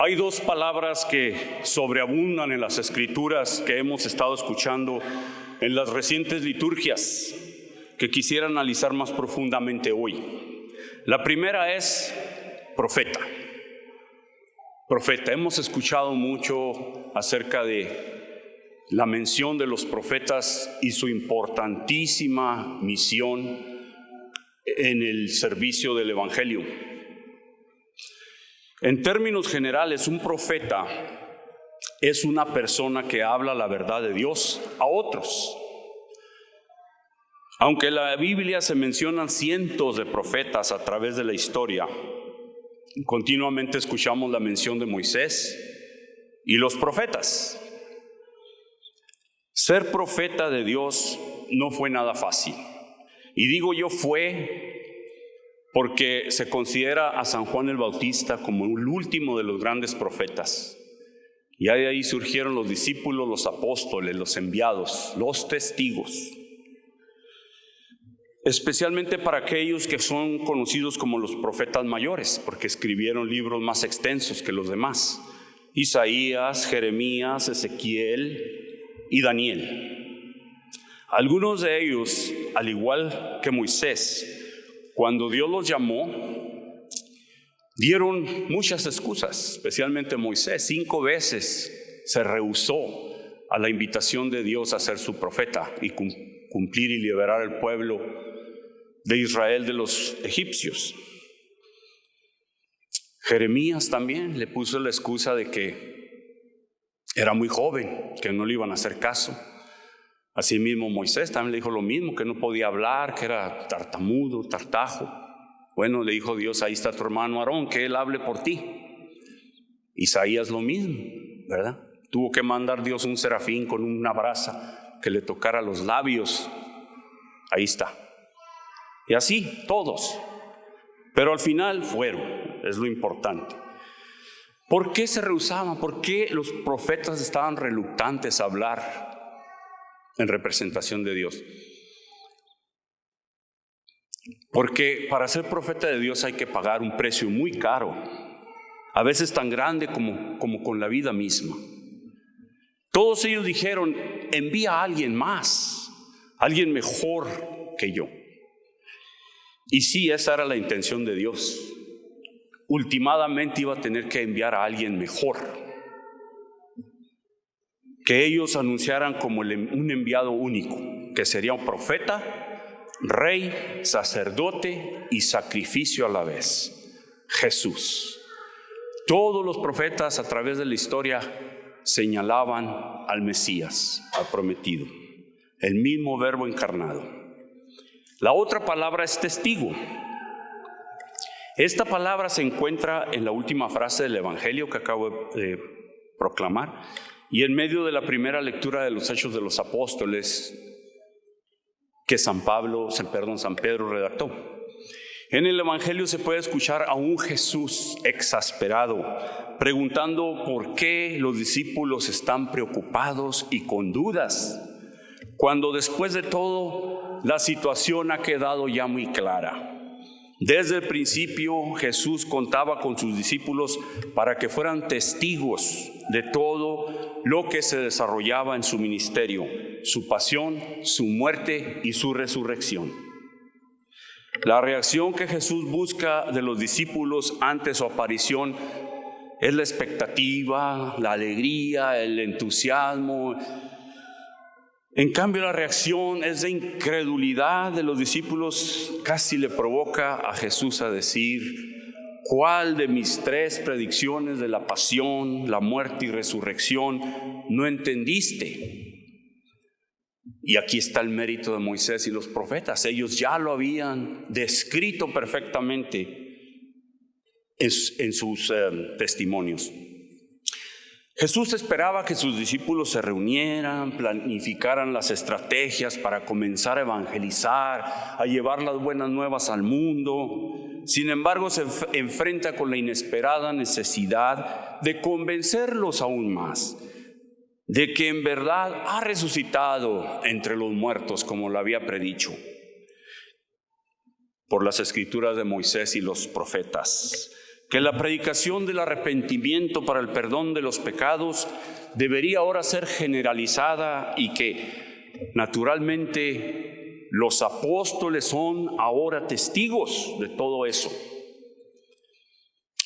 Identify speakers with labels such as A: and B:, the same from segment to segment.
A: Hay dos palabras que sobreabundan en las Escrituras que hemos estado escuchando en las recientes liturgias que quisiera analizar más profundamente hoy. La primera es profeta. Profeta. Hemos escuchado mucho acerca de la mención de los profetas y su importantísima misión en el servicio del Evangelio. En términos generales, un profeta es una persona que habla la verdad de Dios a otros. Aunque en la Biblia se mencionan cientos de profetas a través de la historia, continuamente escuchamos la mención de Moisés y los profetas. Ser profeta de Dios no fue nada fácil. Y digo yo fue porque se considera a San Juan el Bautista como el último de los grandes profetas. Y de ahí surgieron los discípulos, los apóstoles, los enviados, los testigos. Especialmente para aquellos que son conocidos como los profetas mayores, porque escribieron libros más extensos que los demás. Isaías, Jeremías, Ezequiel y Daniel. Algunos de ellos, al igual que Moisés, cuando Dios los llamó, dieron muchas excusas, especialmente Moisés. 5 veces se rehusó a la invitación de Dios a ser su profeta y cumplir y liberar al pueblo de Israel de los egipcios. Jeremías también le puso la excusa de que era muy joven, que no le iban a hacer caso. Asimismo Moisés también le dijo lo mismo, que no podía hablar, que era tartamudo, tartajo. Bueno, le dijo Dios, ahí está tu hermano Aarón, que él hable por ti. Isaías lo mismo, ¿verdad? Tuvo que mandar Dios un serafín con una brasa que le tocara los labios. Ahí está. Y así, todos. Pero al final fueron, es lo importante. ¿Por qué se rehusaban? ¿Por qué los profetas estaban reluctantes a hablar en representación de Dios? Porque para ser profeta de Dios hay que pagar un precio muy caro, a veces tan grande como con la vida misma. Todos ellos dijeron, envía a alguien más, alguien mejor que yo. Y sí, esa era la intención de Dios. Últimamente iba a tener que enviar a alguien mejor, que ellos anunciaran como un enviado único, que sería un profeta, rey, sacerdote y sacrificio a la vez, Jesús. Todos los profetas a través de la historia señalaban al Mesías, al prometido, el mismo Verbo encarnado. La otra palabra es testigo. Esta palabra se encuentra en la última frase del Evangelio que acabo de proclamar y en medio de la primera lectura de los Hechos de los Apóstoles que San Pedro redactó. En el Evangelio se puede escuchar a un Jesús exasperado, preguntando por qué los discípulos están preocupados y con dudas, cuando después de todo la situación ha quedado ya muy clara. Desde el principio Jesús contaba con sus discípulos para que fueran testigos de todo lo que se desarrollaba en su ministerio, su pasión, su muerte y su resurrección. La reacción que Jesús busca de los discípulos ante su aparición es la expectativa, la alegría, el entusiasmo. En cambio, la reacción es de incredulidad de los discípulos. Casi le provoca a Jesús a decir, ¿cuál de mis 3 predicciones de la pasión, la muerte y resurrección no entendiste? Y aquí está el mérito de Moisés y los profetas. Ellos ya lo habían descrito perfectamente en sus testimonios. Jesús esperaba que sus discípulos se reunieran, planificaran las estrategias para comenzar a evangelizar, a llevar las buenas nuevas al mundo. Sin embargo, se enfrenta con la inesperada necesidad de convencerlos aún más de que en verdad ha resucitado entre los muertos, como lo había predicho por las escrituras de Moisés y los profetas. que la predicación del arrepentimiento para el perdón de los pecados debería ahora ser generalizada y que naturalmente los apóstoles son ahora testigos de todo eso.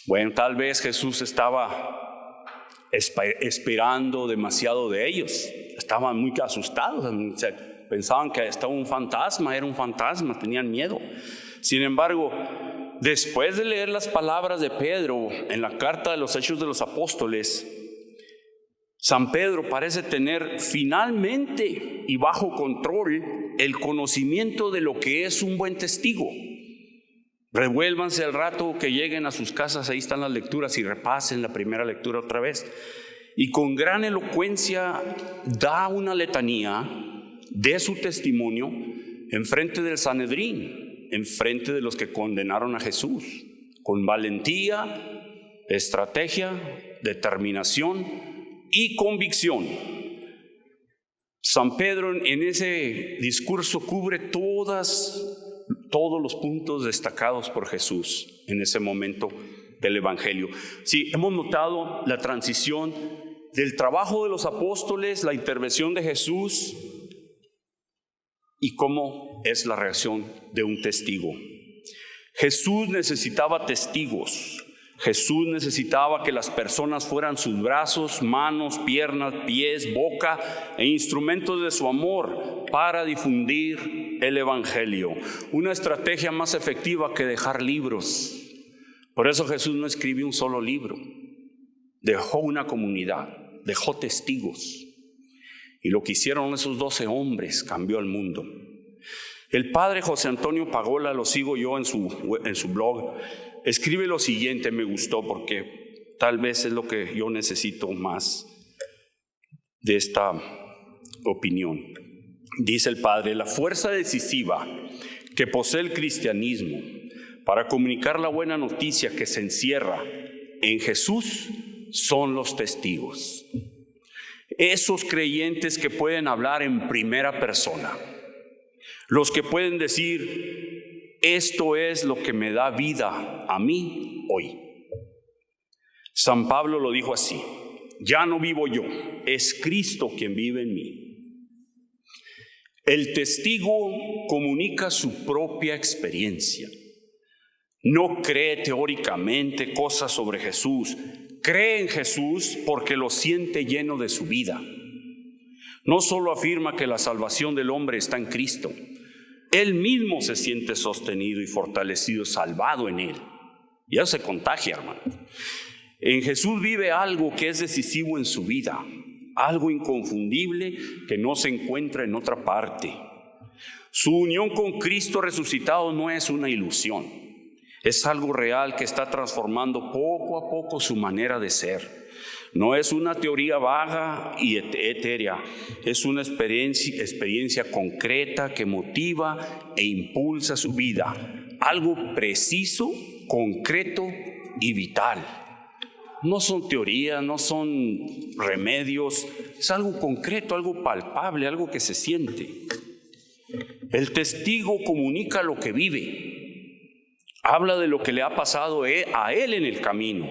A: Bueno, tal vez Jesús estaba esperando demasiado de ellos, estaban muy asustados, pensaban que estaba un fantasma, era un fantasma, tenían miedo. Sin embargo, después de leer las palabras de Pedro en la carta de los Hechos de los Apóstoles, San Pedro parece tener finalmente y bajo control el conocimiento de lo que es un buen testigo. Revuélvanse al rato que lleguen a sus casas, ahí están las lecturas, y repasen la primera lectura otra vez. Y con gran elocuencia da una letanía de su testimonio en frente del Sanedrín, en frente de los que condenaron a Jesús, con valentía, estrategia, determinación y convicción. San Pedro en ese discurso cubre todos los puntos destacados por Jesús en ese momento del Evangelio. Sí, hemos notado la transición del trabajo de los apóstoles, la intervención de Jesús y cómo es la reacción de un testigo. Jesús necesitaba testigos. Jesús necesitaba que las personas fueran sus brazos, manos, piernas, pies, boca e instrumentos de su amor para difundir el Evangelio. Una estrategia más efectiva que dejar libros. Por eso Jesús no escribió un solo libro. Dejó una comunidad, dejó testigos. Y lo que hicieron esos 12 hombres cambió el mundo. El padre José Antonio Pagola, lo sigo yo en su blog, escribe lo siguiente, me gustó porque tal vez es lo que yo necesito más de esta opinión. Dice el padre: la fuerza decisiva que posee el cristianismo para comunicar la buena noticia que se encierra en Jesús son los testigos. Esos creyentes que pueden hablar en primera persona, los que pueden decir: esto es lo que me da vida a mí hoy. San Pablo lo dijo así: ya no vivo yo, es Cristo quien vive en mí. El testigo comunica su propia experiencia. No cree teóricamente cosas sobre Jesús, cree en Jesús porque lo siente lleno de su vida. No solo afirma que la salvación del hombre está en Cristo, él mismo se siente sostenido y fortalecido, salvado en él. Y eso se contagia, hermano. En Jesús vive algo que es decisivo en su vida, algo inconfundible que no se encuentra en otra parte. Su unión con Cristo resucitado no es una ilusión, es algo real que está transformando poco a poco su manera de ser. No es una teoría vaga y etérea, es una experiencia concreta que motiva e impulsa su vida. Algo preciso, concreto y vital. No son teorías, no son remedios, es algo concreto, algo palpable, algo que se siente. El testigo comunica lo que vive, habla de lo que le ha pasado a él en el camino,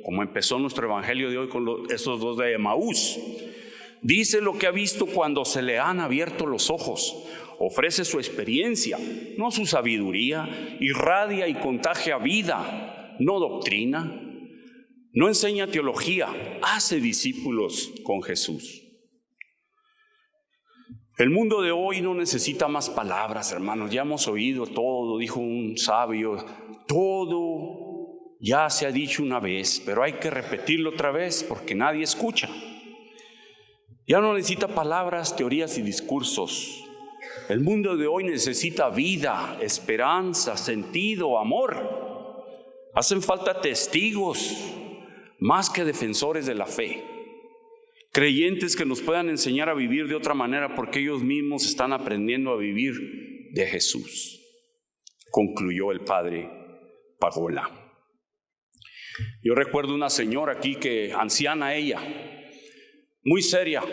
A: como empezó nuestro evangelio de hoy con esos 2 de Emaús. Dice lo que ha visto cuando se le han abierto los ojos, ofrece su experiencia, no su sabiduría, irradia y contagia vida, no doctrina. No enseña teología, hace discípulos con Jesús. El mundo de hoy no necesita más palabras, hermanos. Ya hemos oído todo, dijo un sabio, todo ya se ha dicho una vez, pero hay que repetirlo otra vez porque nadie escucha. Ya no necesita palabras, teorías y discursos. El mundo de hoy necesita vida, esperanza, sentido, amor. Hacen falta testigos más que defensores de la fe, creyentes que nos puedan enseñar a vivir de otra manera porque ellos mismos están aprendiendo a vivir de Jesús, concluyó el padre Pagola. Yo recuerdo una señora aquí, anciana ella, muy seria,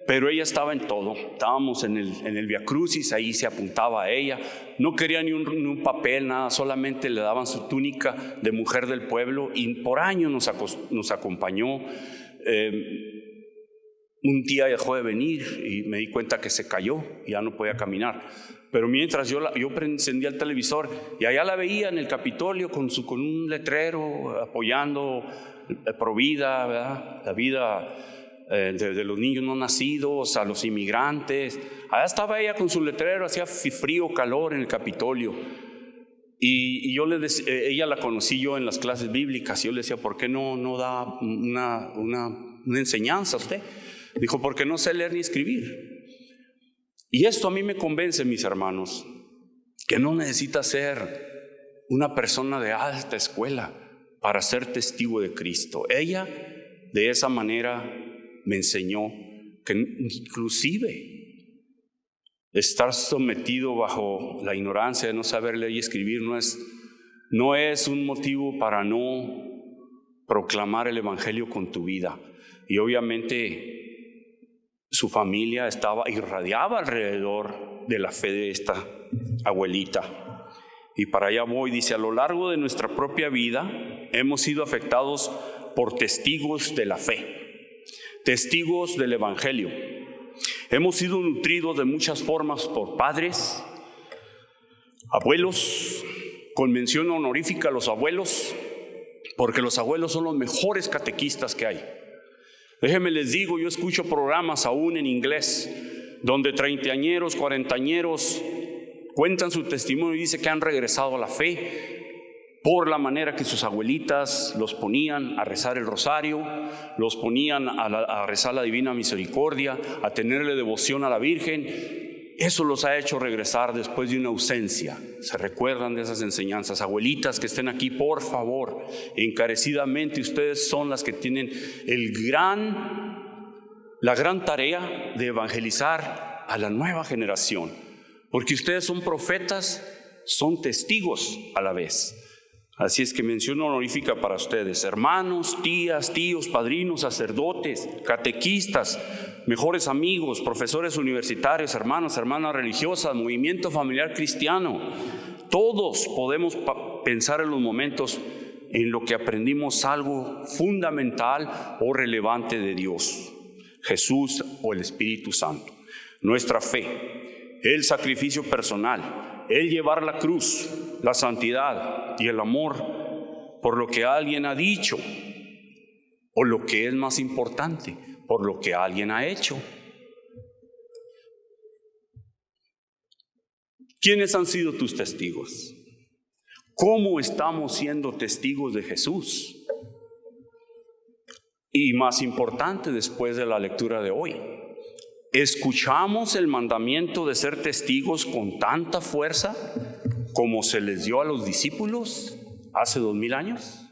A: pero ella estaba en todo. Estábamos en el Via Crucis, ahí se apuntaba a ella. No quería ni un papel, nada, solamente le daban su túnica de mujer del pueblo y por años nos acompañó. Un día dejó de venir y me di cuenta que se cayó y ya no podía caminar. Pero mientras yo encendía el televisor y allá la veía en el Capitolio con un letrero apoyando Provida, ¿verdad? La vida de los niños no nacidos, a los inmigrantes. Allá estaba ella con su letrero, hacía frío, calor en el Capitolio. Y yo le decía, ella la conocí yo en las clases bíblicas, y yo le decía, ¿por qué no da una enseñanza a usted? Dijo, porque no sé leer ni escribir. Y esto a mí me convence, mis hermanos, que no necesita ser una persona de alta escuela para ser testigo de Cristo. Ella de esa manera me enseñó que inclusive estar sometido bajo la ignorancia de no saber leer y escribir no es un motivo para no proclamar el evangelio con tu vida. Y obviamente su familia irradiaba alrededor de la fe de esta abuelita. Y para allá voy, dice, a lo largo de nuestra propia vida hemos sido afectados por testigos de la fe, testigos del evangelio. Hemos sido nutridos de muchas formas por padres, abuelos, con mención honorífica a los abuelos, porque los abuelos son los mejores catequistas que hay. Déjenme les digo, yo escucho programas aún en inglés, donde treintañeros, cuarentañeros cuentan su testimonio y dicen que han regresado a la fe por la manera que sus abuelitas los ponían a rezar el rosario, los ponían a rezar la Divina Misericordia, a tenerle devoción a la Virgen. Eso los ha hecho regresar después de una ausencia. ¿Se recuerdan de esas enseñanzas? Abuelitas que estén aquí, por favor, encarecidamente, ustedes son las que tienen la gran tarea de evangelizar a la nueva generación, porque ustedes son profetas, son testigos a la vez. Así es que mención honorífica para ustedes, hermanos, tías, tíos, padrinos, sacerdotes, catequistas, mejores amigos, profesores universitarios, hermanos, hermanas religiosas, movimiento familiar cristiano. Todos podemos pensar en los momentos en lo que aprendimos algo fundamental o relevante de Dios, Jesús o el Espíritu Santo. Nuestra fe, el sacrificio personal, el llevar la cruz, la santidad y el amor por lo que alguien ha dicho, o lo que es más importante, por lo que alguien ha hecho. ¿Quiénes han sido tus testigos? ¿Cómo estamos siendo testigos de Jesús? Y más importante, después de la lectura de hoy, ¿escuchamos el mandamiento de ser testigos con tanta fuerza como se les dio a los discípulos hace 2000 años?